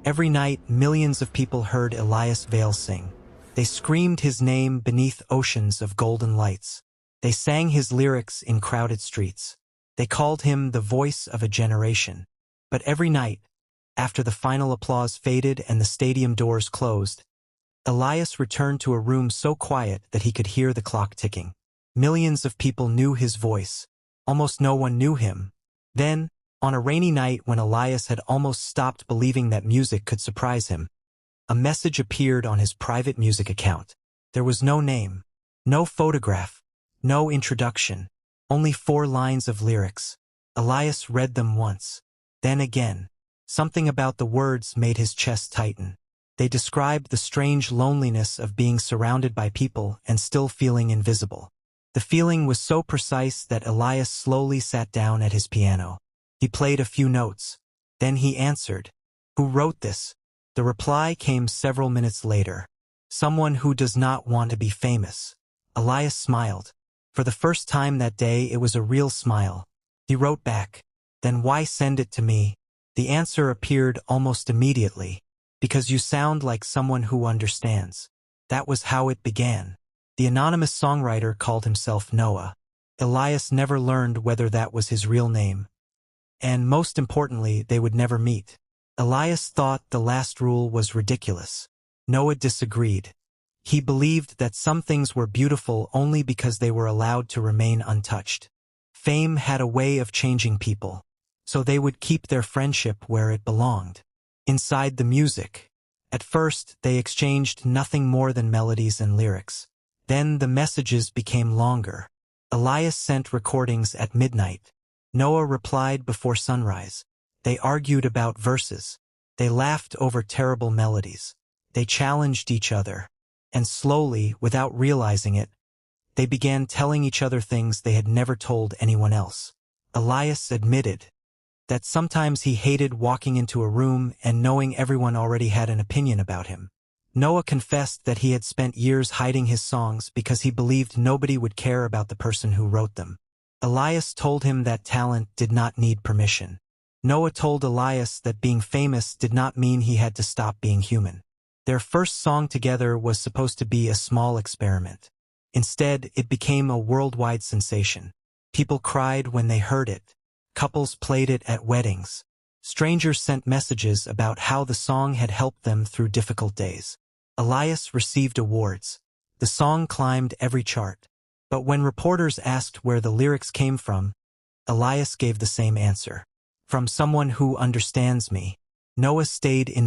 Every night, millions of people heard Elias Vale sing. They screamed his name beneath oceans of golden lights. They sang his lyrics in crowded streets. They called him the voice of a generation. But every night, after the final applause faded and the stadium doors closed, Elias returned to a room so quiet that he could hear the clock ticking. Millions of people knew his voice. Almost no one knew him. Then, on a rainy night when Elias had almost stopped believing that music could surprise him, a message appeared on his private music account. There was no name, no photograph, no introduction, only 4 lines of lyrics. Elias read them once, then again. Something about the words made his chest tighten. They described the strange loneliness of being surrounded by people and still feeling invisible. The feeling was so precise that Elias slowly sat down at his piano. He played a few notes. Then he answered, "Who wrote this?" The reply came several minutes later. "Someone who does not want to be famous." Elias smiled. For the first time that day, it was a real smile. He wrote back, "Then why send it to me?" The answer appeared almost immediately. "Because you sound like someone who understands." That was how it began. The anonymous songwriter called himself Noah. Elias never learned whether that was his real name. And most importantly, they would never meet. Elias thought the last rule was ridiculous. Noah disagreed. He believed that some things were beautiful only because they were allowed to remain untouched. Fame had a way of changing people, so they would keep their friendship where it belonged, inside the music. At first, they exchanged nothing more than melodies and lyrics. Then the messages became longer. Elias sent recordings at midnight. Noah replied before sunrise. They argued about verses. They laughed over terrible melodies. They challenged each other. And slowly, without realizing it, they began telling each other things they had never told anyone else. Elias admitted that sometimes he hated walking into a room and knowing everyone already had an opinion about him. Noah confessed that he had spent years hiding his songs because he believed nobody would care about the person who wrote them. Elias told him that talent did not need permission. Noah told Elias that being famous did not mean he had to stop being human. Their first song together was supposed to be a small experiment. Instead, it became a worldwide sensation. People cried when they heard it. Couples played it at weddings. Strangers sent messages about how the song had helped them through difficult days. Elias received awards. The song climbed every chart. But when reporters asked where the lyrics came from, Elias gave the same answer. "From someone who understands me." Noah stayed in